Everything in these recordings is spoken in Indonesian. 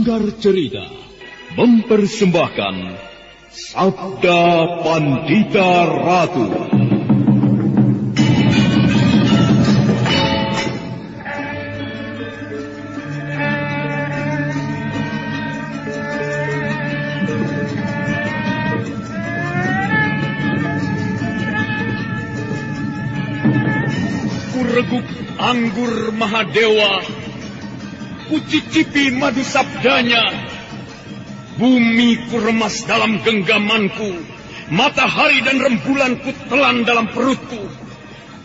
Sanggar Cerita mempersembahkan Sabda Pandita Ratu. Kureguk anggur Mahadewa, kucicipi madu sabdanya. Bumi kuremas dalam genggamanku, matahari dan rembulan kutelan dalam perutku.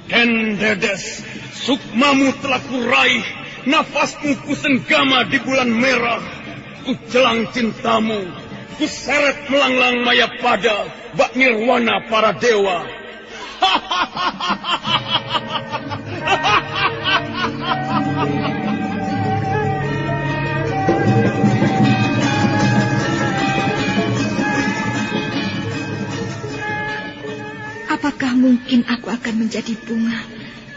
Kendedes, sukmamu telah kuraih, nafasmu kusenggama di bulan merah. Kujelang cintamu, kuseret melanglang maya pada bak nirwana para dewa. Apakah mungkin aku akan menjadi bunga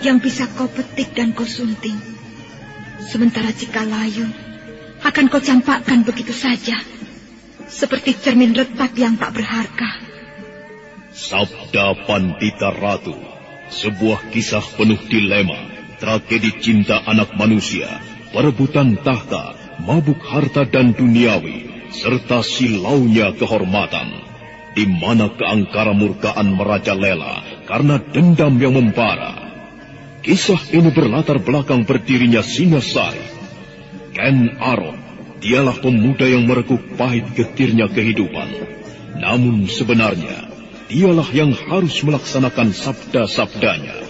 yang bisa kau petik dan kau sunting? Sementara jika layu, akan kau campakkan begitu saja, seperti cermin retak yang tak berharga. Sabda Pandita Ratu, sebuah kisah penuh dilema, tragedi cinta anak manusia, perebutan tahta, mabuk harta dan duniawi, serta silaunya kehormatan. Di mana keangkara murkaan merajalela karena dendam yang membara. Kisah ini berlatar belakang berdirinya Singasari. Ken Arok, dialah pemuda yang merekuk pahit getirnya kehidupan. Namun sebenarnya, dialah yang harus melaksanakan sabda-sabdanya.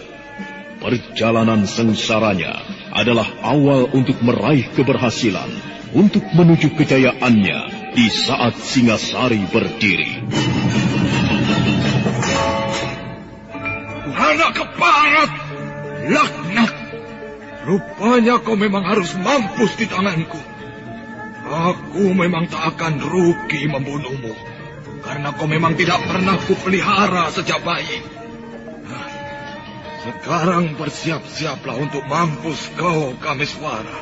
Perjalanan sengsaranya adalah awal untuk meraih keberhasilan, untuk menuju kejayaannya di saat Singasari berdiri. Anak keparat, laknat. Rupanya kau memang harus mampus di tanganku. Aku memang tak akan rugi membunuhmu, karena kau memang tidak pernah kupelihara sejak bayi. Nah, sekarang bersiap-siaplah untuk mampus kau, Kameswara.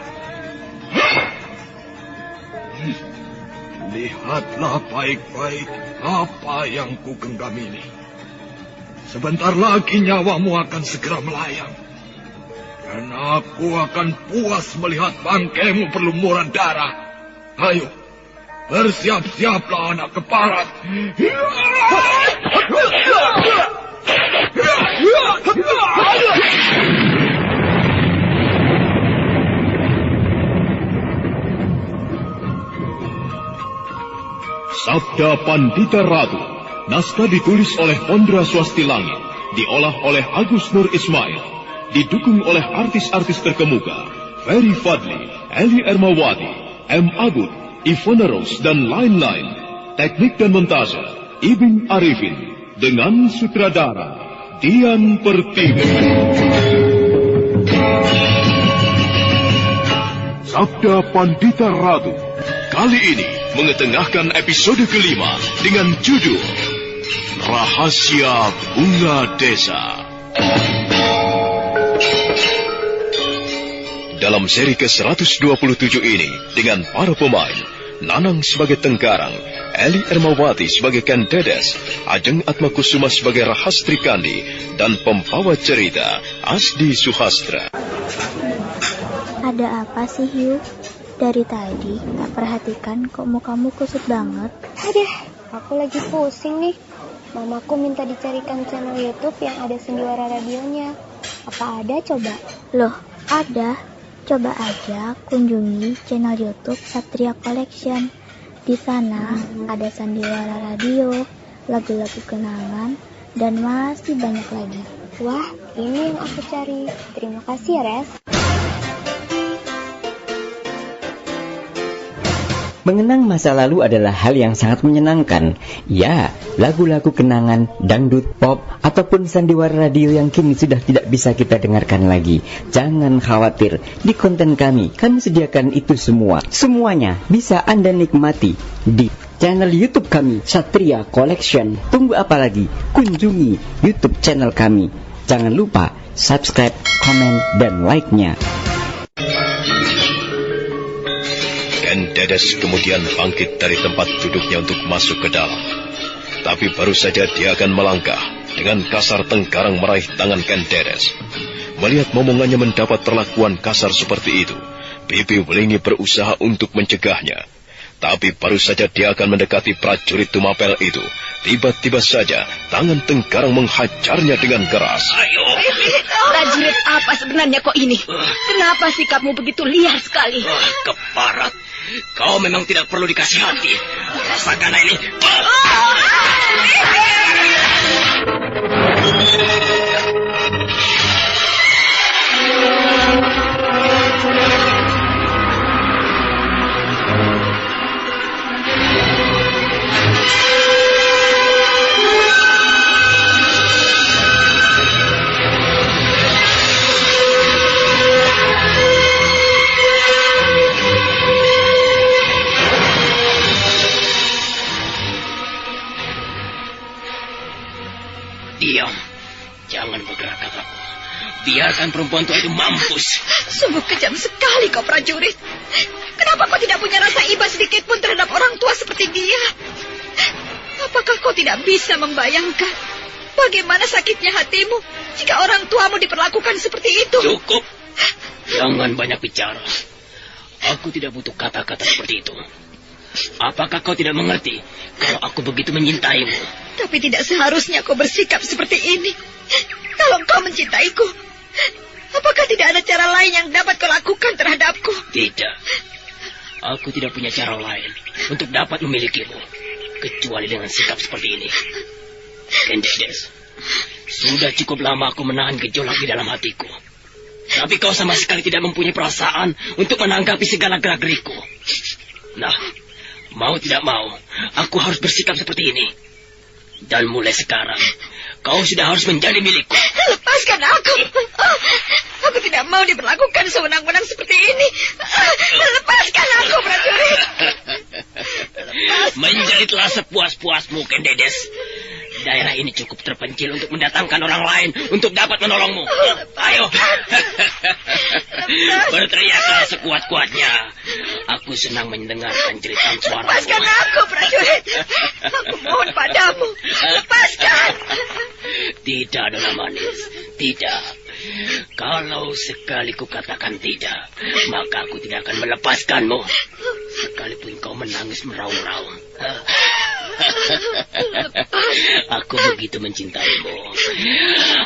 Lihatlah baik-baik apa yang ku genggam ini. Sebentar lagi nyawamu akan segera melayang. Dan aku akan puas melihat bangkaimu berlumuran darah. Ayo, bersiap-siaplah anak keparat. Sabda Pandita Ratu, naskah ditulis oleh Pondra Swasti Langit, diolah oleh Agus Nur Ismail, didukung oleh artis-artis terkemuka, Ferry Fadli, Eli Ermawati, M. Abud, Ivona Rose, dan lain-lain. Teknik dan montase, Ibing Arifin, dengan sutradara, Dian Pertiwi. Sabda Pandita Ratu, kali ini mengetengahkan episode kelima dengan judul Rahasia Bunga Desa. Dalam seri ke-127 ini, dengan para pemain, Nanang sebagai Tengkarang, Eli Ermawati sebagai Kendedes, Ajeng Atmakusuma sebagai Rahastri Kandi, dan pembawa cerita Asdi Suhastra. Ada apa sih, Yu? Dari tadi tak perhatikan kok mukamu kusut banget. Aduh, aku lagi pusing nih. Mamaku minta dicarikan channel YouTube yang ada sendiwara radionya. Apa ada coba? Loh, ada. Coba aja kunjungi channel YouTube Satria Collection. Di sana ada sandiwara radio, lagu-lagu kenangan, dan masih banyak lagi. Wah, ini yang aku cari. Terima kasih ya, Res. Mengenang masa lalu adalah hal yang sangat menyenangkan. Ya, lagu-lagu kenangan, dangdut, pop, ataupun sandiwara radio yang kini sudah tidak bisa kita dengarkan lagi. Jangan khawatir, di konten kami sediakan itu semua. Semuanya bisa Anda nikmati di channel YouTube kami, Satria Collection. Tunggu apa lagi? Kunjungi YouTube channel kami. Jangan lupa subscribe, komen, dan like-nya. Dedes kemudian bangkit dari tempat duduknya untuk masuk ke dalam. Tapi baru saja dia akan melangkah, dengan kasar Tenggarang meraih tangan Ken Dedes. Melihat momongannya mendapat perlakuan kasar seperti itu, Bibi Welingi berusaha untuk mencegahnya. Tapi baru saja dia akan mendekati prajurit Tumapel itu, tiba-tiba saja tangan Tenggarang menghajarnya dengan keras. Ayo! Prajurit apa sebenarnya kok ini? Kenapa sikapmu begitu liar sekali? Keparat, kau memang tidak perlu dikasih hati. Rasakan ini. Diam, jangan bergerak kataku. Biarkan perempuan tua itu mampus. Sungguh kejam sekali kau prajurit. Kenapa kau tidak punya rasa iba sedikit pun terhadap orang tua seperti dia? Apakah kau tidak bisa membayangkan bagaimana sakitnya hatimu jika orang tuamu diperlakukan seperti itu? Cukup. Jangan banyak bicara. Aku tidak butuh kata-kata seperti itu. Apakah kau tidak mengerti kalau aku begitu mencintaimu? Tapi tidak seharusnya kau bersikap seperti ini. Kalau kau mencintaiku, apakah tidak ada cara lain yang dapat kau lakukan terhadapku? Tidak. Aku tidak punya cara lain untuk dapat memilikimu, kecuali dengan sikap seperti ini. Ken Dedes, sudah cukup lama aku menahan gejolak di dalam hatiku. Tapi kau sama sekali tidak mempunyai perasaan untuk menanggapi segala gerak-gerikku. Nah, mau tidak mau, aku harus bersikap seperti ini. Dan mulai sekarang, kau sudah harus menjadi milikku. Lepaskan aku. Aku tidak mau diperlakukan sewenang-wenang seperti ini. Lepaskan aku, prajurit. Menjadilah sepuas-puasmu, Ken Dedes. Daerah ini cukup terpencil untuk mendatangkan orang lain untuk dapat menolongmu. Ayo. Berteriaklah sekuat-kuatnya. Aku senang mendengarkan cerita suaramu. Lepaskan aku, prajurit. Aku mohon padamu. Lepaskan. Tidak, Nona Manis. Tidak. Kalau sekali ku katakan tidak, maka aku tidak akan melepaskanmu. Sekalipun kau menangis meraung-raung. Aku begitu mencintaimu,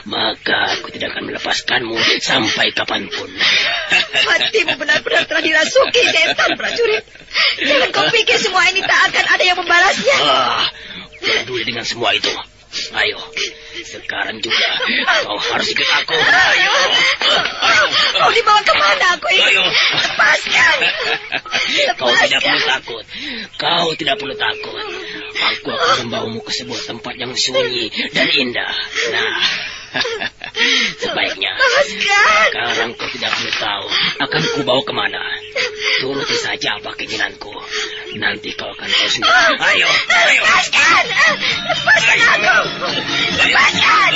maka aku tidak akan melepaskanmu sampai kapanpun. Hatimu benar-benar telah dirasuki setan, prajurit. Jangan kau pikir semua ini tak akan ada yang membalasnya. Peduli dengan semua itu. Ayo, sekarang juga kau harus ikut aku. Ayo. Kau dibawa kemana aku ini? Ayo. Lepaskan. Kau tidak perlu takut. Kau tidak perlu takut. Aku akan membawamu ke sebuah tempat yang sunyi dan indah. Nah, sebaiknya sekarang kau tidak perlu tahu akan kubawa kemana. Turuti saja apa keinginanku. Nanti kau akan tahu sendiri. Ayo. Lepaskan. Lepaskan aku. Lepaskan.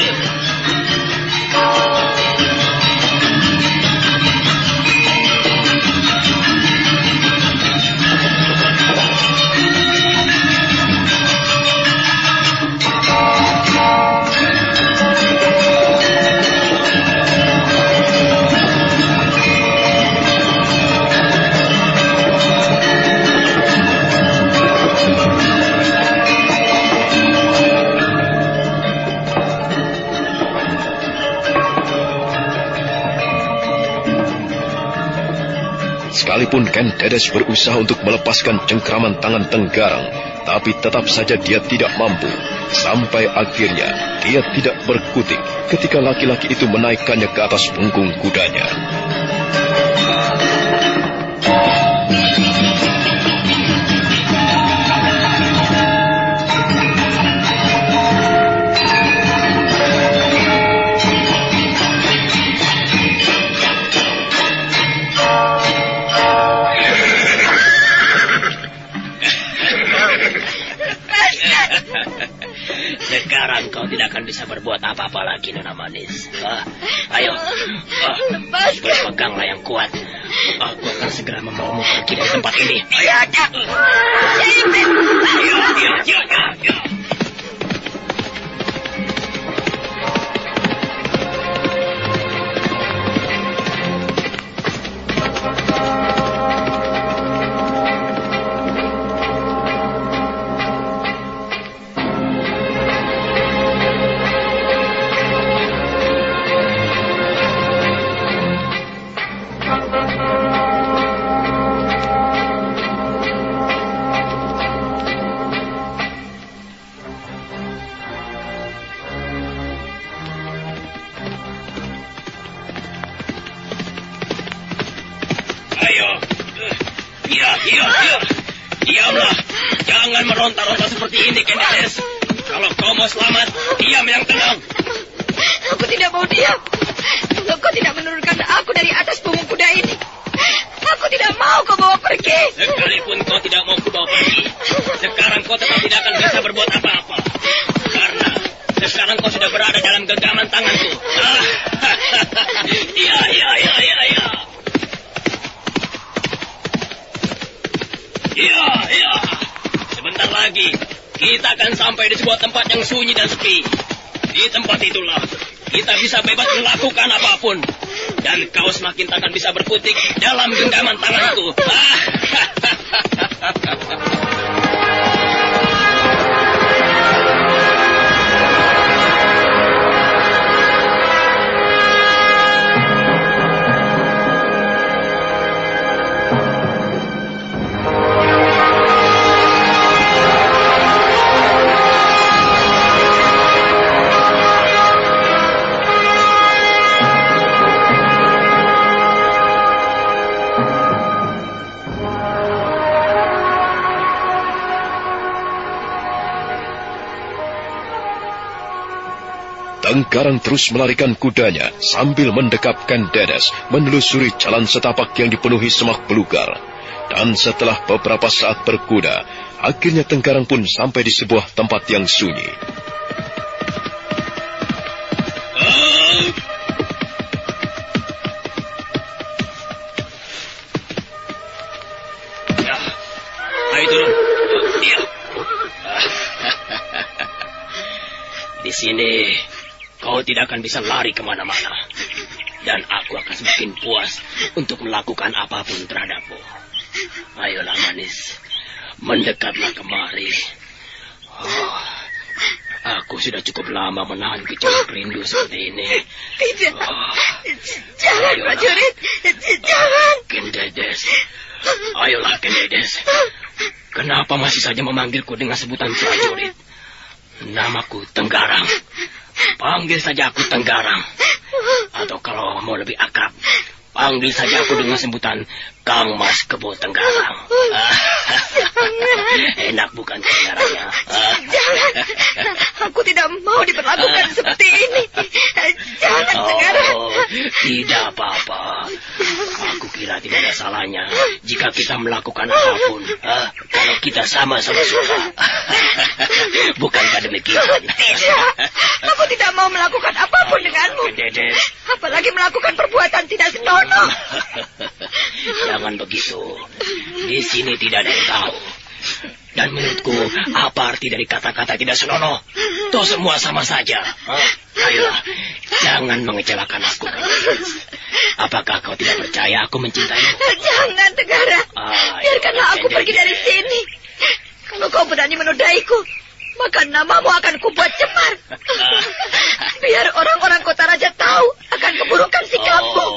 Sekalipun Ken Dedes berusaha untuk melepaskan cengkraman tangan Tenggarang, tapi tetap saja dia tidak mampu. Sampai akhirnya dia tidak berkutik ketika laki-laki itu menaikkannya ke atas punggung kudanya. Sekarang kau tidak tidak akan bisa berbuat apa-apa lagi, Nona Manis. Ayo, berpeganglah yang kuat. Aku akan segera membawamu pergi dari tempat ini. Iya. Diamlah. Jangan meronta-ronta seperti ini, Candice. Kalau kau mau selamat, diam yang tenang. Aku tidak mau diam. Kalau kau tidak menurunkan aku dari atas punggung kuda ini, aku tidak mau kau bawa pergi. Sekalipun kau tidak mau kubawa pergi, sekarang kau tetap tidak akan bisa berbuat apa-apa. Karena sekarang kau sudah berada dalam genggaman tanganku. Iya. Iya. Sebentar lagi, kita akan sampai di sebuah tempat yang sunyi dan sepi. Di tempat itulah, kita bisa bebas melakukan apapun. Dan kau semakin takkan bisa berkutik dalam genggaman tanganku. Tenggarang terus melarikan kudanya sambil mendekapkan Dedes menelusuri jalan setapak yang dipenuhi semak belukar. Dan setelah beberapa saat berkuda, akhirnya Tenggarang pun sampai di sebuah tempat yang sunyi. Ayo turun. Iya. Di sini kau tidak akan bisa lari kemana-mana. Dan aku akan semakin puas untuk melakukan apapun terhadapmu. Ayolah Manis, mendekatlah kemari. Aku sudah cukup lama menahan gejolak rindu seperti ini. Tidak. Jangan, prajurit. Jangan. Candice. Ayolah, Candice. Kenapa masih saja memanggilku dengan sebutan prajurit? Namaku Tenggarang. Panggil saja aku Tenggarang. Atau kalau mau lebih akrab, panggil saja aku dengan sebutan Kang Mas Kebo Tenggarang. Enak bukan Tenggarangnya? Jangan. Aku tidak mau diperlakukan seperti ini. Jangan, Tenggarang. Tidak apa-apa. Aku kira tidak ada salahnya jika kita melakukan apapun. Kalau kita sama-sama suka. Bukankah demikian? Tidak. Aku tidak mau melakukan apapun denganmu. Apalagi melakukan perbuatan tidak senonoh. Jangan begitu. Di sini tidak ada yang tahu. Dan menurutku, apa arti dari kata-kata tidak senonoh? Toh semua sama saja. Ayolah, jangan mengecewakan aku. Apakah kau tidak percaya aku mencintaimu? Jangan, Tenggarang. Biarkanlah aku pergi dari sini. Kalau kau berani menodaiku, maka namamu akan kubuat cemar. Biar orang-orang kota raja tahu akan keburukan sikapmu.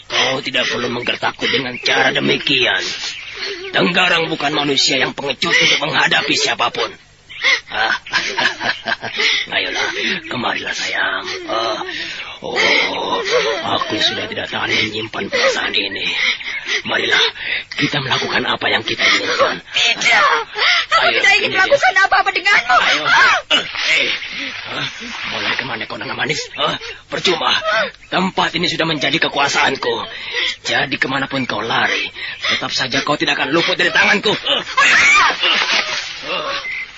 Kau tidak perlu menggertakku dengan cara demikian. Tenggarang bukan manusia yang pengecut untuk menghadapi siapapun. Ayolah, kemarilah sayang. Aku sudah tidak tahan menyimpan perasaan ini. Marilah, kita melakukan apa yang kita inginkan. Tidak, aku tidak ingin melakukan apa-apa denganmu. Ayo. Mulai kemana kau, Nona Manis? Percuma, tempat ini sudah menjadi kekuasaanku. Jadi kemanapun kau lari, tetap saja kau tidak akan luput dari tanganku.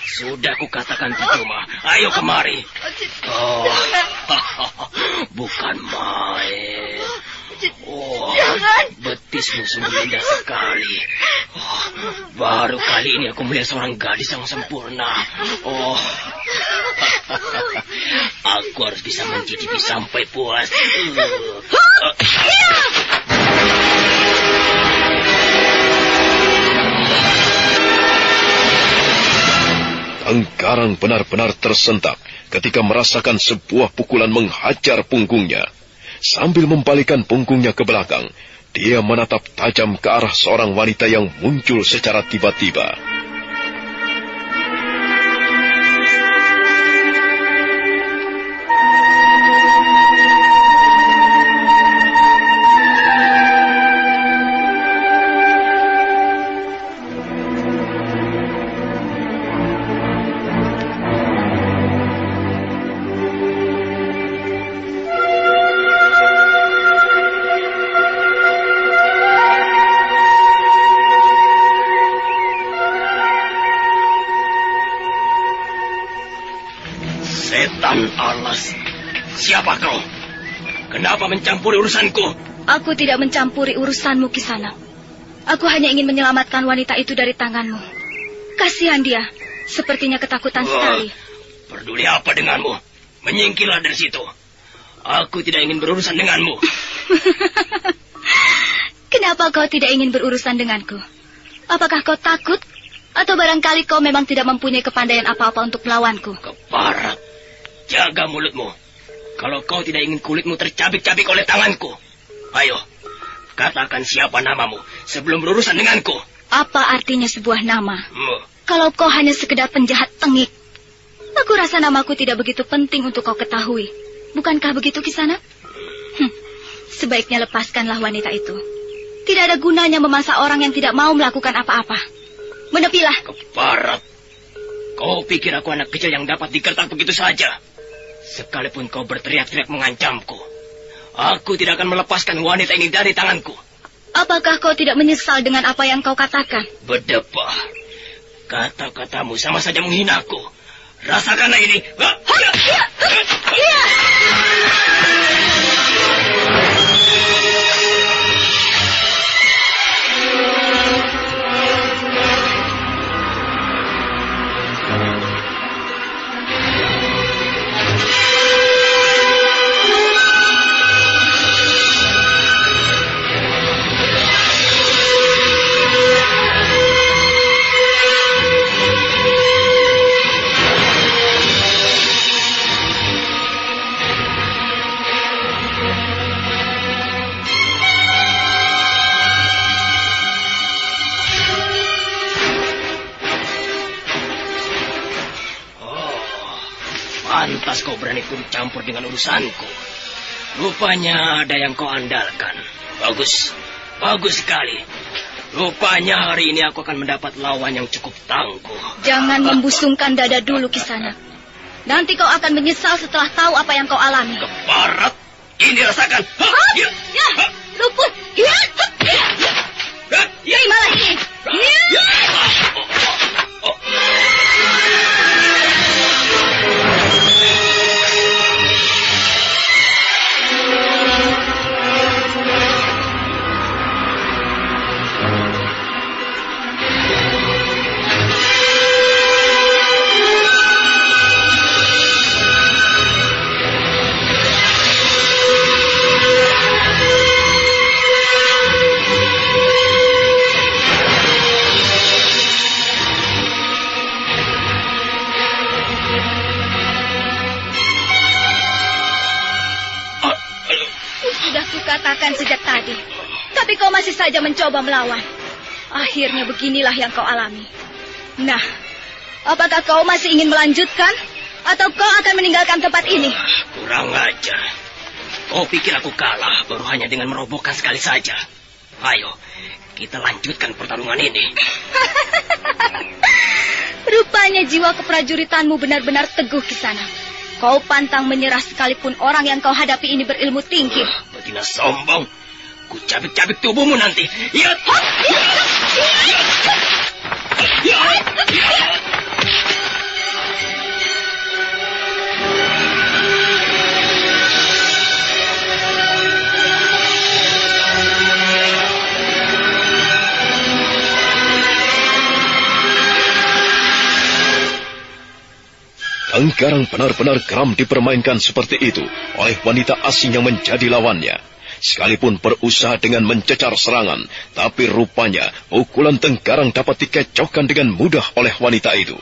Sudah kukatakan percuma. Ayo kemari. Oh, bukan main. Oh, betismu sungguh indah sekali. Oh, baru kali ini aku melihat seorang gadis yang sempurna. Oh, aku harus bisa mencicipi sampai puas. Kang Garang benar-benar tersentak ketika merasakan sebuah pukulan menghajar punggungnya. Sambil membalikkan punggungnya ke belakang, dia menatap tajam ke arah seorang wanita yang muncul secara tiba-tiba. Alas, siapa kau? Kenapa mencampuri urusanku? Aku tidak mencampuri urusanmu, Kisana. Aku hanya ingin menyelamatkan wanita itu dari tanganmu. Kasihan dia, sepertinya ketakutan sekali. Peduli apa denganmu? Menyingkirlah dari situ. Aku tidak ingin berurusan denganmu. Kenapa kau tidak ingin berurusan denganku? Apakah kau takut? Atau barangkali kau memang tidak mempunyai kepandaian apa-apa untuk melawanku? Keparat. Jaga mulutmu. Kalau kau tidak ingin kulitmu tercabik-cabik oleh tanganku. Ayo, katakan siapa namamu sebelum berurusan denganku. Apa artinya sebuah nama? Kalau kau hanya sekedar penjahat tengik. Aku rasa namaku tidak begitu penting untuk kau ketahui. Bukankah begitu, Kisana? Sebaiknya lepaskanlah wanita itu. Tidak ada gunanya memaksa orang yang tidak mau melakukan apa-apa. Menepilah. Keparat. Kau pikir aku anak kecil yang dapat digertak begitu saja? Sekalipun kau berteriak-teriak mengancamku, aku tidak akan melepaskan wanita ini dari tanganku. Apakah kau tidak menyesal dengan apa yang kau katakan? Berdebah. Kata-katamu sama saja menghinaku. Rasakanlah ini. Pantas kau berani turut campur dengan urusanku. Rupanya ada yang kau andalkan. Bagus, bagus sekali. Rupanya hari ini aku akan mendapat lawan yang cukup tangguh. Jangan membusungkan dada dulu, Kisana. Nanti kau akan menyesal setelah tahu apa yang kau alami. Keparat, ini rasakan. Luput. Terimalah ini. Katakan sejak tadi, tapi kau masih saja mencoba melawan. Akhirnya beginilah yang kau alami. Nah, apakah kau masih ingin melanjutkan, atau kau akan meninggalkan tempat ini? Kurang ajar. Kau pikir aku kalah baru hanya dengan merobohkan sekali saja? Ayo, kita lanjutkan pertarungan ini. Rupanya jiwa keprajuritanmu benar-benar teguh, Kisana. Kau pantang menyerah sekalipun orang yang kau hadapi ini berilmu tinggi. Betina sombong. Ku cabik-cabik tubuhmu nanti. Tenggarang benar-benar geram dipermainkan seperti itu oleh wanita asing yang menjadi lawannya. Sekalipun berusaha dengan mencecar serangan, tapi rupanya pukulan Tenggarang dapat dikecohkan dengan mudah oleh wanita itu.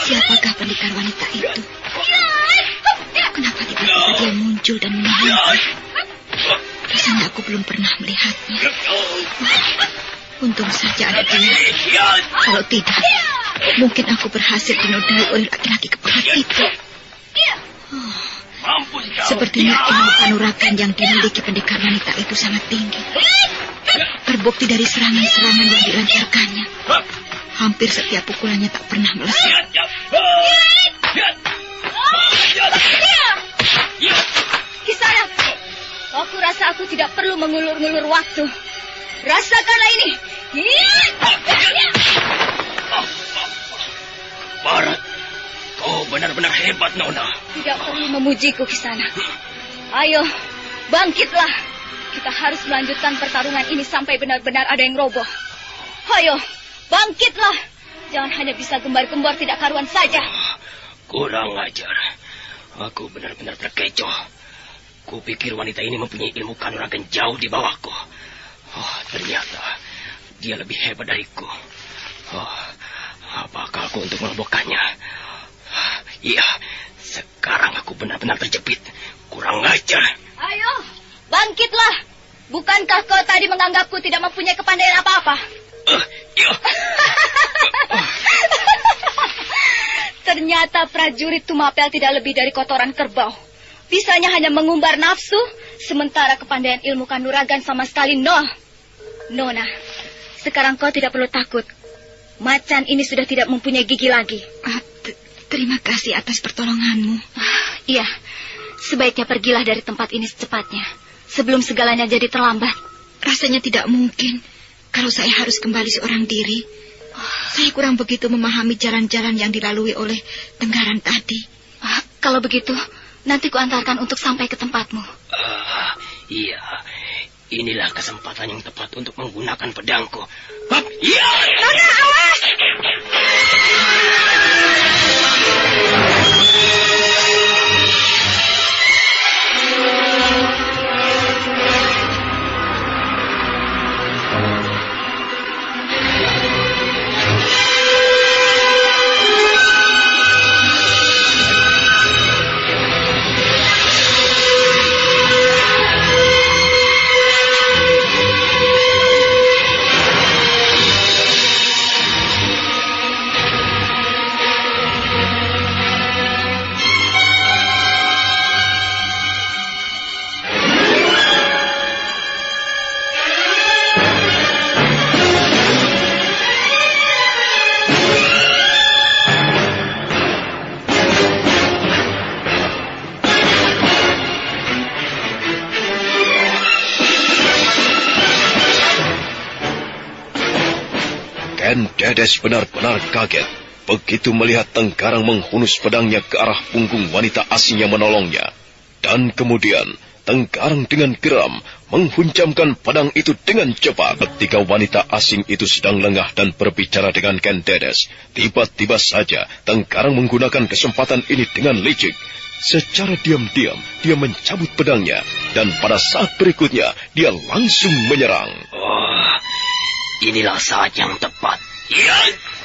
Siapakah pendekar wanita itu? Kenapa tiba-tiba dia muncul dan menyerangku? Rasanya aku belum pernah melihatnya. Untung saja ada dia. Kalau tidak, mungkin aku berhasil dinodai oleh laki-laki kepahat itu. Sepertinya ilmu kanuragan yang dimiliki pendekar wanita itu sangat tinggi. Terbukti dari serangan-serangan yang dilancarkannya. Hampir setiap pukulannya tak pernah meleset. Kisanak, aku rasa aku tidak perlu mengulur-ngulur waktu. Rasakanlah ini. Barat, kau benar-benar hebat, Nona. Tidak perlu memujiku, Kisanak. Ayo, bangkitlah. Kita harus melanjutkan pertarungan ini sampai benar-benar ada yang roboh. Ayo, bangkitlah. Jangan hanya bisa gembar-gembar tidak karuan saja. Kurang ajar. Aku benar-benar terkecoh. Kupikir wanita ini mempunyai ilmu kanuragan jauh di bawahku. Ternyata dia lebih hebat dariku. Apakah aku untuk merobohkannya? Iya, sekarang aku benar-benar terjepit. Kurang ajar. Ayo, bangkitlah. Bukankah kau tadi menganggapku tidak mempunyai kepandaian apa-apa? Ternyata prajurit Tumapel tidak lebih dari kotoran kerbau. Bisanya hanya mengumbar nafsu, sementara kepandaian ilmu kanuragan sama sekali nol. Nona, sekarang kau tidak perlu takut. Macan ini sudah tidak mempunyai gigi lagi. Terima kasih atas pertolonganmu. Iya, sebaiknya pergilah dari tempat ini secepatnya, sebelum segalanya jadi terlambat. Rasanya tidak mungkin kalau saya harus kembali seorang diri. Saya kurang begitu memahami jalan-jalan yang dilalui oleh Tenggarang tadi. Kalau begitu, nanti kuantarkan untuk sampai ke tempatmu. Iya, inilah kesempatan yang tepat untuk menggunakan pedangku. Nona, awas! Ken Dedes benar-benar kaget begitu melihat Tenggarang menghunus pedangnya ke arah punggung wanita asing yang menolongnya. Dan kemudian Tenggarang dengan geram menghunjamkan pedang itu dengan cepat. Ketika wanita asing itu sedang lengah dan berbicara dengan Ken Dedes, tiba-tiba saja Tenggarang menggunakan kesempatan ini dengan licik. Secara diam-diam dia mencabut pedangnya dan pada saat berikutnya dia langsung menyerang. Inilah saat yang tepat.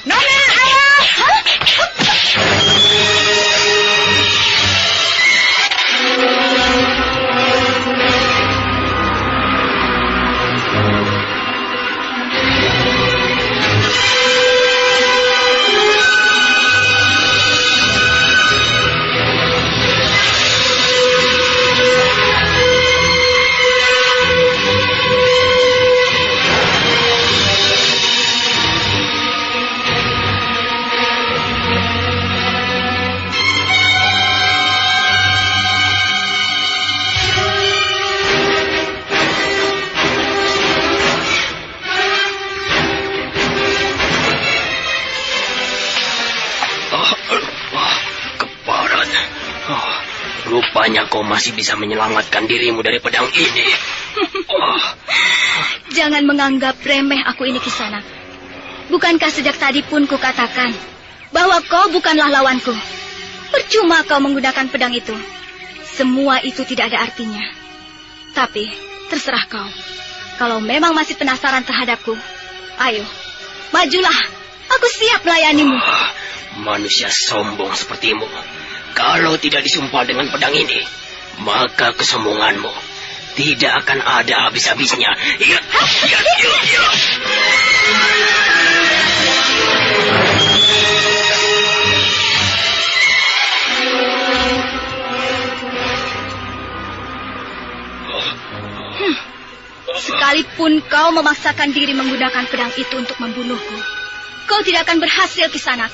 Nona, ayo! Rupanya kau masih bisa menyelamatkan dirimu dari pedang ini. Jangan menganggap remeh aku ini, Kisanak. Bukankah sejak tadi pun kukatakan bahwa kau bukanlah lawanku? Percuma kau menggunakan pedang itu. Semua itu tidak ada artinya. Tapi, terserah kau. Kalau memang masih penasaran terhadapku, ayo, majulah. Aku siap melayanimu. Manusia sombong sepertimu. Kalau tidak disumpah dengan pedang ini, maka kesombonganmu tidak akan ada habis-habisnya. Ya. Sekalipun kau memaksakan diri menggunakan pedang itu untuk membunuhku, kau tidak akan berhasil, Kisanak.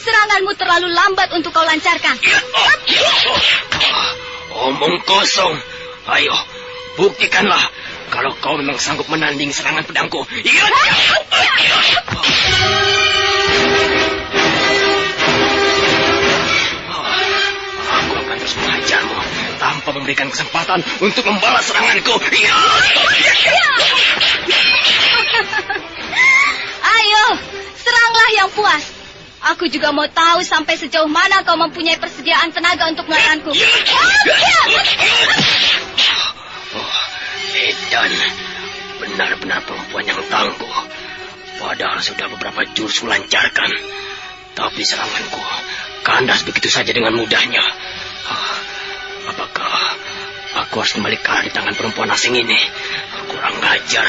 Seranganmu terlalu lambat untuk kau lancarkan. Omong kosong. Ayo, buktikanlah kalau kau memang sanggup menanding serangan pedangku. Aku akan terus mengajarmu tanpa memberikan kesempatan untuk membalas seranganku. Ayo, seranglah yang puas. Aku juga mau tahu sampai sejauh mana kau mempunyai persediaan tenaga untuk melawanku. Edan, benar-benar perempuan yang tangguh. Padahal sudah beberapa jurus kulancarkan, tapi seranganku kandas begitu saja dengan mudahnya. Apakah aku harus kembali kalah di tangan perempuan asing ini? Kurang ajar.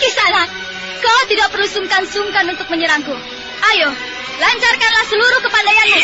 Kisanak, kau tidak perlu sungkan-sungkan untuk menyerangku. Ayo, lancarkanlah seluruh kepandaianmu.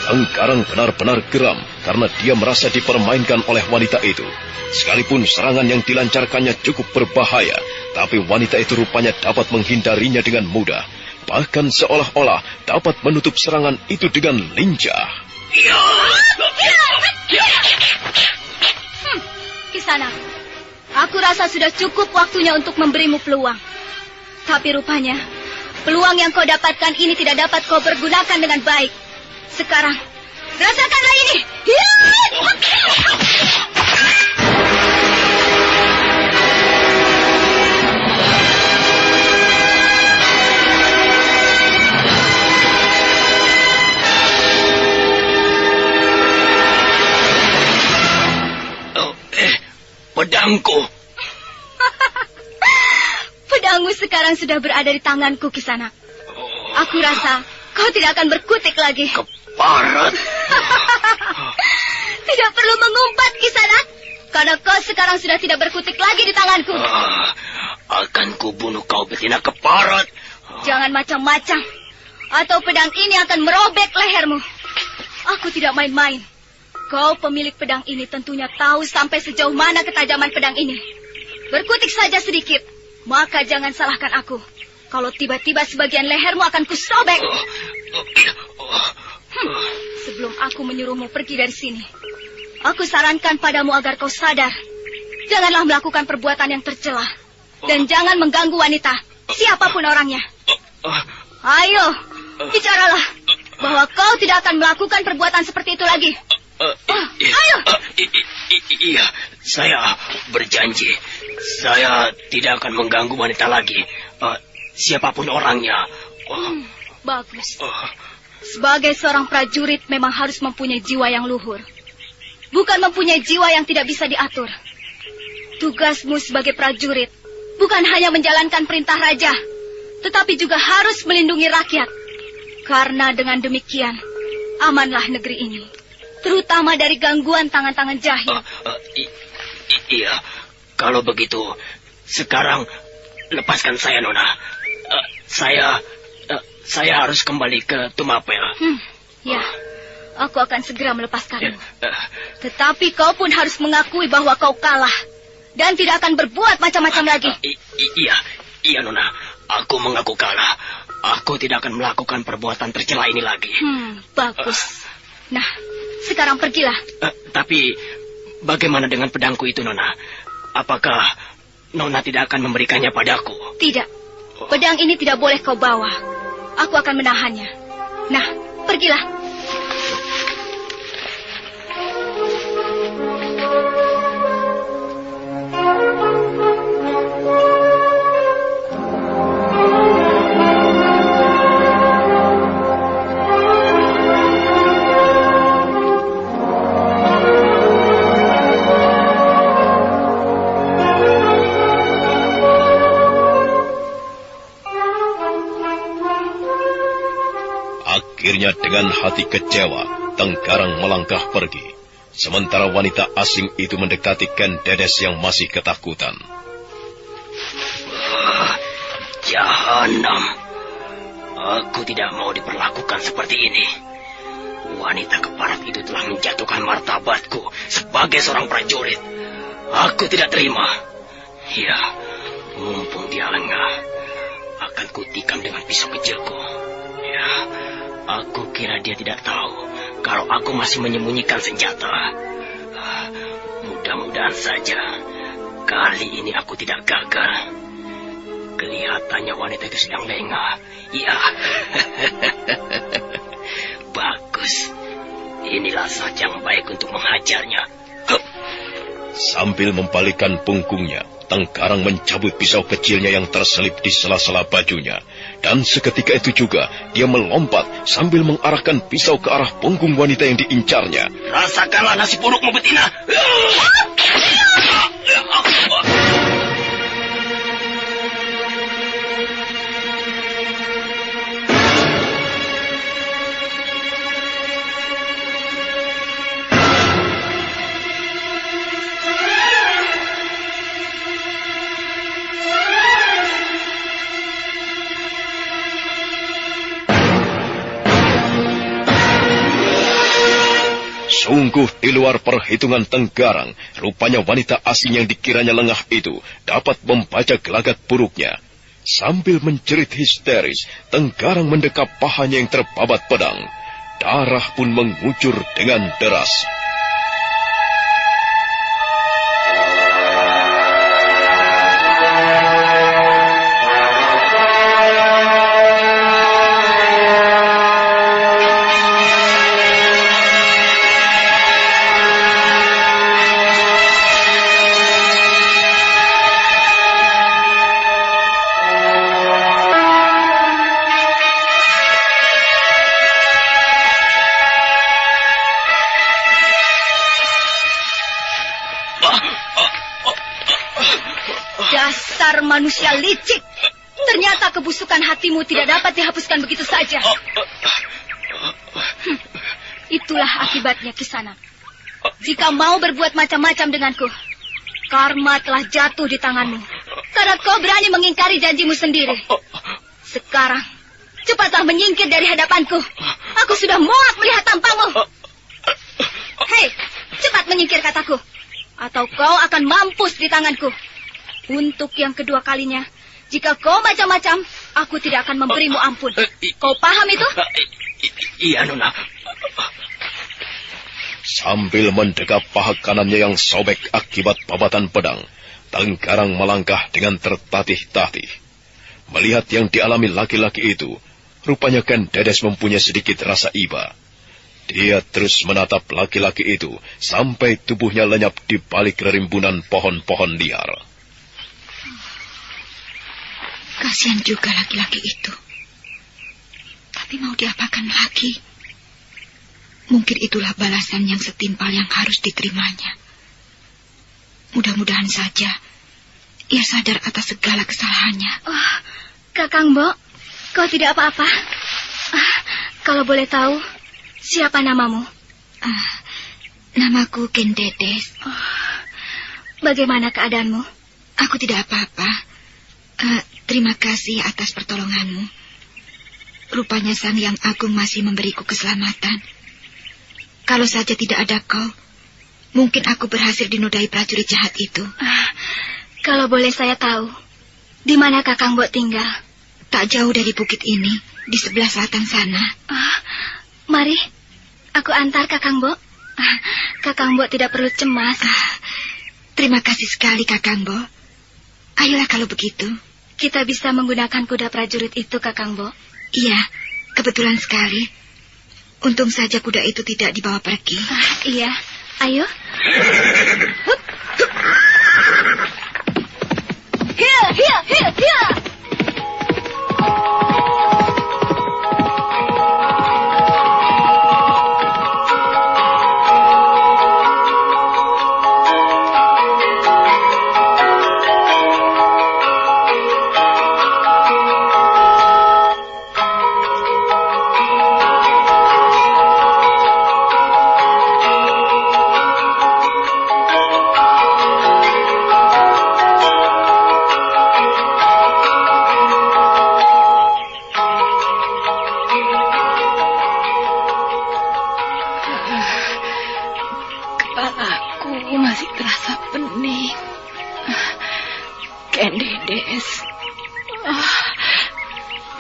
Angkarang benar-benar geram karena dia merasa dipermainkan oleh wanita itu. Sekalipun serangan yang dilancarkannya cukup berbahaya, tapi wanita itu rupanya dapat menghindarinya dengan mudah. Bahkan seolah-olah dapat menutup serangan itu dengan lincah. Kisanak, aku rasa sudah cukup waktunya untuk memberimu peluang. Tapi rupanya, peluang yang kau dapatkan ini tidak dapat kau pergunakan dengan baik. Sekarang, rasakanlah ini. Pedangku. Pedangmu sekarang sudah berada di tanganku, Kisanak. Aku rasa kau tidak akan berkutik lagi. Keparat. Tidak perlu mengumpat, Kisanak. Karena kau sekarang sudah tidak berkutik lagi di tanganku. Akan kubunuh kau, betina keparat. Jangan macam-macam, atau pedang ini akan merobek lehermu. Aku tidak main-main. Kau pemilik pedang ini tentunya tahu sampai sejauh mana ketajaman pedang ini. Berkutik saja sedikit, maka jangan salahkan aku. Kalau tiba-tiba sebagian lehermu akan kusobek. Sebelum aku menyuruhmu pergi dari sini, aku sarankan padamu agar kau sadar. Janganlah melakukan perbuatan yang tercela. Dan jangan mengganggu wanita, siapapun orangnya. Ayo, bicaralah bahwa kau tidak akan melakukan perbuatan seperti itu lagi. Ayo. Iya, saya berjanji. Saya tidak akan mengganggu wanita lagi. Siapapun orangnya. Bagus. Sebagai seorang prajurit memang harus mempunyai jiwa yang luhur. Bukan mempunyai jiwa yang tidak bisa diatur. Tugasmu sebagai prajurit bukan hanya menjalankan perintah raja, tetapi juga harus melindungi rakyat. Karena dengan demikian, amanlah negeri ini, terutama dari gangguan tangan-tangan jahil. Iya, kalau begitu, sekarang lepaskan saya, Nona. Saya harus kembali ke Tumapel. Ya, aku akan segera melepaskanmu. Tetapi kau pun harus mengakui bahwa kau kalah dan tidak akan berbuat macam-macam lagi. Iya, Nona. Aku mengaku kalah. Aku tidak akan melakukan perbuatan tercela ini lagi. Bagus. Nah, sekarang pergilah. Tapi bagaimana dengan pedangku itu, Nona? Apakah Nona tidak akan memberikannya padaku? Tidak. Pedang ini tidak boleh kau bawa. Aku akan menahannya. Nah, pergilah. Akhirnya dengan hati kecewa, Tenggarang melangkah pergi. Sementara wanita asing itu mendekati Ken Dedes yang masih ketakutan. Jahanam. Aku tidak mau diperlakukan seperti ini. Wanita keparat itu telah menjatuhkan martabatku sebagai seorang prajurit. Aku tidak terima. Ya, mumpung dia lengah, akan kutikam dengan pisau kecilku. Ya, aku kira dia tidak tahu kalau aku masih menyembunyikan senjata. Mudah-mudahan saja kali ini aku tidak gagal. Kelihatannya wanita itu sedang lengah. Ya, bagus. Inilah saat yang baik untuk menghajarnya. Sambil membalikkan punggungnya, Tenggarang mencabut pisau kecilnya yang terselip di sela-sela bajunya. Dan seketika itu juga, dia melompat sambil mengarahkan pisau ke arah punggung wanita yang diincarnya. Rasakanlah nasi burukmu, betina. Sungguh di luar perhitungan Tenggarang, rupanya wanita asing yang dikiranya lengah itu dapat membaca gelagat buruknya. Sambil menjerit histeris, Tenggarang mendekap pahanya yang terbabat pedang. Darah pun mengucur dengan deras. Dasar manusia licik. Ternyata kebusukan hatimu tidak dapat dihapuskan begitu saja. Itulah akibatnya, Kisana. Jika mau berbuat macam-macam denganku, karma telah jatuh di tanganmu. Karena kau berani mengingkari janjimu sendiri. Sekarang, cepatlah menyingkir dari hadapanku. Aku sudah muak melihat tampangmu. Hei, cepat menyingkir kataku. Atau kau akan mampus di tanganku. Untuk yang kedua kalinya, jika kau macam-macam, aku tidak akan memberimu ampun. Kau paham itu? Iya, Nona. Sambil mendekap paha kanannya yang sobek akibat babatan pedang, Tenggarang melangkah dengan tertatih-tatih. Melihat yang dialami laki-laki itu, rupanya Ken Dedes mempunyai sedikit rasa iba. Dia terus menatap laki-laki itu sampai tubuhnya lenyap di balik rimbunan pohon-pohon liar. Kasihan juga laki-laki itu. Tapi mau diapakan lagi? Mungkin itulah balasan yang setimpal yang harus diterimanya. Mudah-mudahan saja ia sadar atas segala kesalahannya. Oh, Kakang Bo, kau tidak apa-apa. Kalau boleh tahu, siapa namamu? Namaku Ken Dedes. Bagaimana keadaanmu? Aku tidak apa-apa. Terima kasih atas pertolonganmu. Rupanya Sang Yang Agung masih memberiku keselamatan. Kalau saja tidak ada kau, mungkin aku berhasil dinodai prajurit jahat itu. Kalau boleh saya tahu, di mana Kakang Bo tinggal? Tak jauh dari bukit ini, di sebelah selatan sana. Mari, aku antar Kakang Bo. Kakang Bo tidak perlu cemas. Terima kasih sekali, Kakang Bo. Ayolah kalau begitu. Kita bisa menggunakan kuda prajurit itu, Kakang Bo. Iya, kebetulan sekali. Untung saja kuda itu tidak dibawa pergi. Iya, ayo. Hup. Hiya, hiya, hiya, hiya.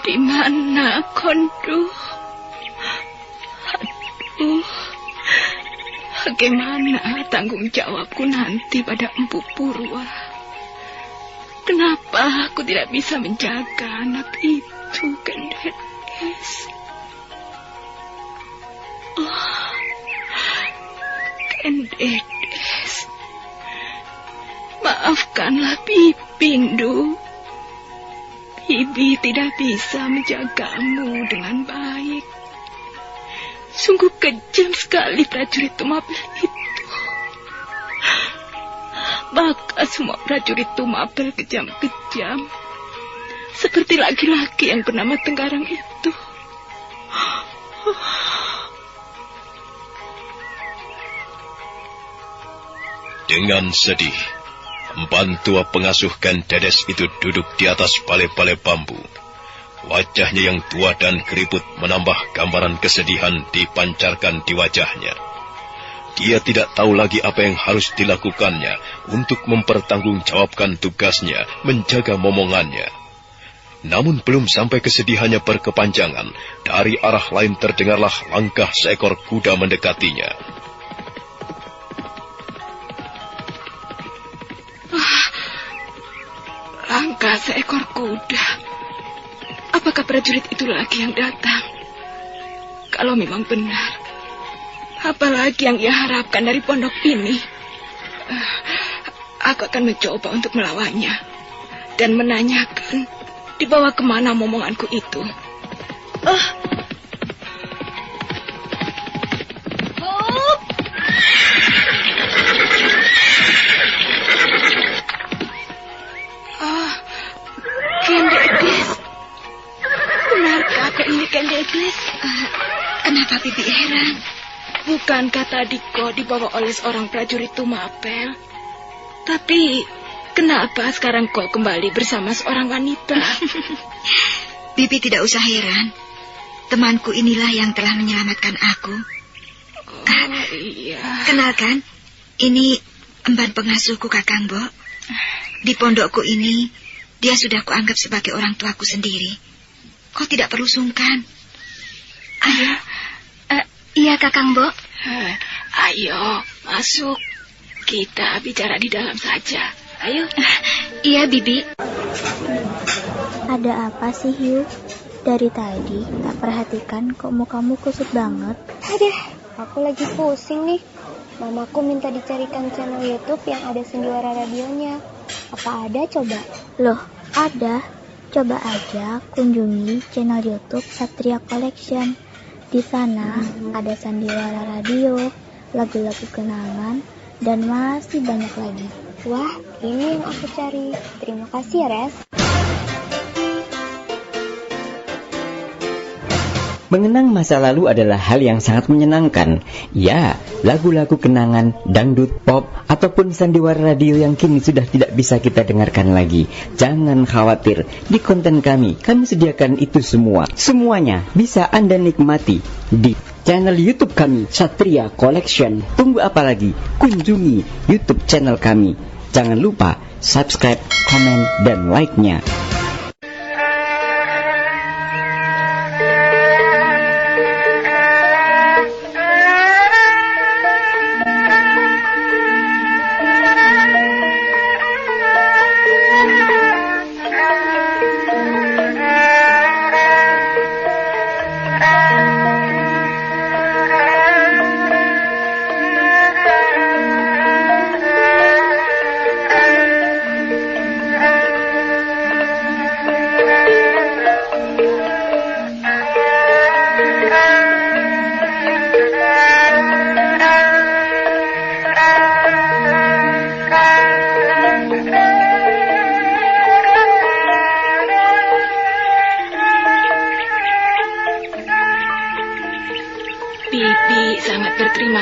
Di mana Kondu? Aduh, bagaimana tanggung jawabku nanti pada Empu Purwa? Kenapa aku tidak bisa menjaga anak itu, Kendedes? Oh, Kendedes, maafkanlah Bibi, Ndu. Bibi tidak bisa menjagamu dengan baik. Sungguh kejam sekali prajurit Tumapel itu. Maka semua prajurit Tumapel kejam-kejam. Seperti laki-laki yang bernama Tenggarang itu. Dengan sedih, empan tua pengasuh Kendedes itu duduk di atas balai-balai bambu. Wajahnya yang tua dan keriput menambah gambaran kesedihan dipancarkan di wajahnya. Dia tidak tahu lagi apa yang harus dilakukannya untuk mempertanggungjawabkan tugasnya menjaga momongannya. Namun belum sampai kesedihannya berkepanjangan, dari arah lain terdengarlah langkah seekor kuda mendekatinya. Langkah seekor kuda. Apakah prajurit itu lagi yang datang? Kalau memang benar, apalagi yang ia harapkan dari pondok ini? Aku akan mencoba untuk melawannya dan menanyakan dibawa kemana momonganku itu. Kendedes, benarkah kau ini Kendedes? Kenapa Bibi heran? Bukankah tadi kau dibawa oleh seorang prajurit Tumapel? Tapi kenapa sekarang kau kembali bersama seorang wanita? Bibi tidak usah heran. Temanku inilah yang telah menyelamatkan aku. Iya. Kenalkan, ini emban pengasuhku Kakang Bo. Di pondokku ini, dia sudah kuanggap sebagai orang tuaku sendiri. Kau tidak perlu sungkan. Ayo. Iya, Kakang Bo. Ayo, masuk. Kita bicara di dalam saja. Ayo. Iya, Bibi. Ada apa sih, Hiu? Dari tadi tak perhatikan kok mukamu kusut banget. Aduh, aku lagi pusing nih. Mamaku minta dicarikan channel YouTube yang ada sendiwara radionya. Apa ada coba? Loh, ada. Coba aja kunjungi channel YouTube Satria Collection. Di sana ada sandiwara radio, lagu-lagu kenangan, dan masih banyak lagi. Wah, ini yang aku cari. Terima kasih ya, Res. Mengenang masa lalu adalah hal yang sangat menyenangkan. Ya, lagu-lagu kenangan, dangdut, pop, ataupun sandiwara radio yang kini sudah tidak bisa kita dengarkan lagi. Jangan khawatir, di konten kami sediakan itu semua. Semuanya bisa Anda nikmati di channel YouTube kami, Satria Collection. Tunggu apa lagi? Kunjungi YouTube channel kami. Jangan lupa subscribe, komen, dan like-nya.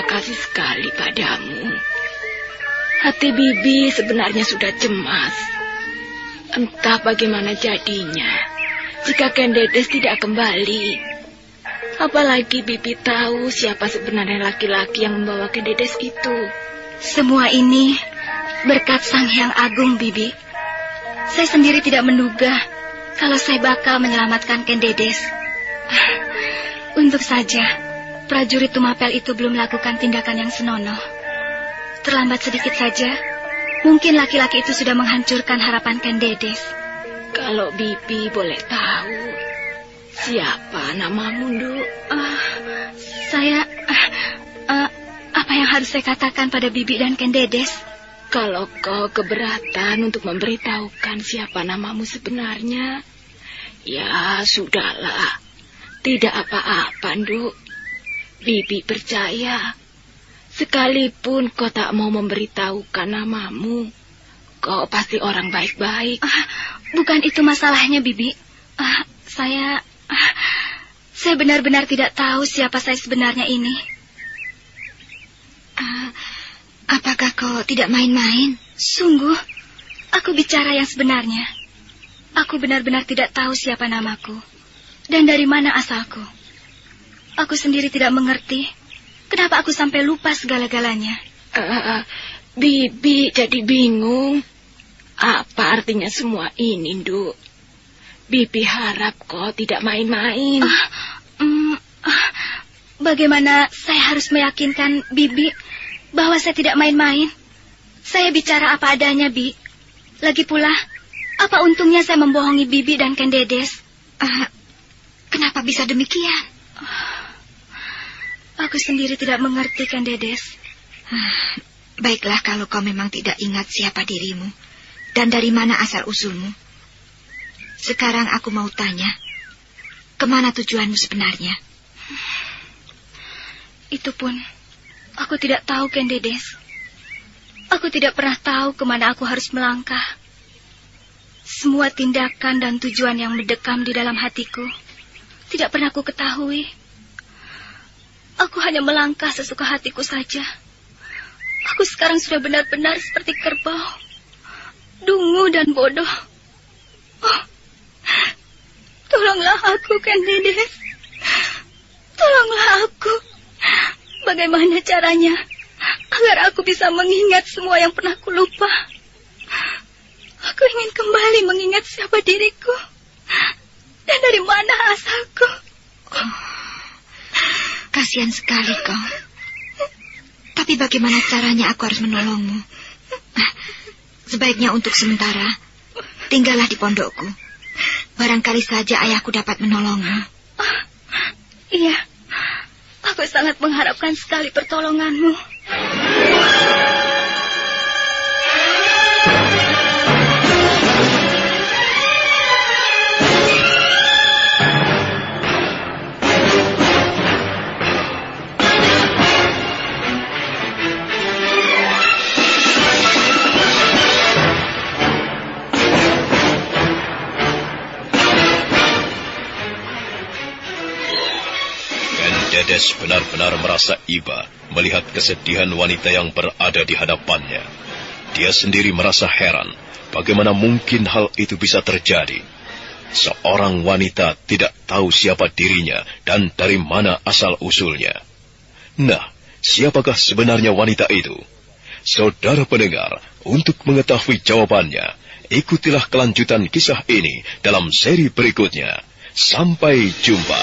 berterima kasih sekali padamu. Hati Bibi sebenarnya sudah cemas. Entah bagaimana jadinya jika Ken Dedes tidak kembali. Apalagi Bibi tahu siapa sebenarnya laki-laki yang membawa Ken Dedes itu. Semua ini berkat Sang Hyang Agung, Bibi. Saya sendiri tidak menduga kalau saya bakal menyelamatkan Ken Dedes. Untuk saja prajurit Tumapel itu belum melakukan tindakan yang senonoh. Terlambat sedikit saja, mungkin laki-laki itu sudah menghancurkan harapan Ken Dedes. Kalau Bibi boleh tahu, siapa namamu, Nduk? Apa yang harus saya katakan pada Bibi dan Ken Dedes? Kalau kau keberatan untuk memberitahukan siapa namamu sebenarnya, ya sudahlah. Tidak apa-apa, Nduk. Bibi percaya. Sekalipun kau tak mau memberitahukan namamu, kau pasti orang baik-baik. Bukan itu masalahnya, Bibi. Saya benar-benar tidak tahu siapa saya sebenarnya ini. Apakah kau tidak main-main? Sungguh, aku bicara yang sebenarnya. Aku benar-benar tidak tahu siapa namaku dan dari mana asalku. Aku sendiri tidak mengerti kenapa aku sampai lupa segala-galanya. Bibi jadi bingung. Apa artinya semua ini, Nduk? Bibi harap kau tidak main-main. Bagaimana saya harus meyakinkan Bibi bahwa saya tidak main-main? Saya bicara apa adanya, Bi. Lagi pula, apa untungnya saya membohongi Bibi dan Ken Dedes? Kenapa bisa demikian? Aku sendiri tidak mengerti, Ken Dedes. Baiklah kalau kau memang tidak ingat siapa dirimu dan dari mana asal-usulmu. Sekarang aku mau tanya, kemana tujuanmu sebenarnya? Itu pun, aku tidak tahu, Ken Dedes. Aku tidak pernah tahu kemana aku harus melangkah. Semua tindakan dan tujuan yang mendekam di dalam hatiku tidak pernah aku ketahui. Aku hanya melangkah sesuka hatiku saja. Aku sekarang sudah benar-benar seperti kerbau, dungu dan bodoh. Tolonglah aku, Ken Dedes. Tolonglah aku. Bagaimana caranya agar aku bisa mengingat semua yang pernah aku lupa? Aku ingin kembali mengingat siapa diriku dan dari mana asalku. Kasihan sekali kau. Tapi bagaimana caranya aku harus menolongmu? Sebaiknya untuk sementara tinggallah di pondokku. Barangkali saja ayahku dapat menolongmu. Iya, aku sangat mengharapkan sekali pertolonganmu. Dedes benar-benar merasa iba melihat kesedihan wanita yang berada di hadapannya. Dia sendiri merasa heran bagaimana mungkin hal itu bisa terjadi. Seorang wanita tidak tahu siapa dirinya dan dari mana asal-usulnya. Nah, siapakah sebenarnya wanita itu? Saudara pendengar, untuk mengetahui jawabannya, ikutilah kelanjutan kisah ini dalam seri berikutnya. Sampai jumpa.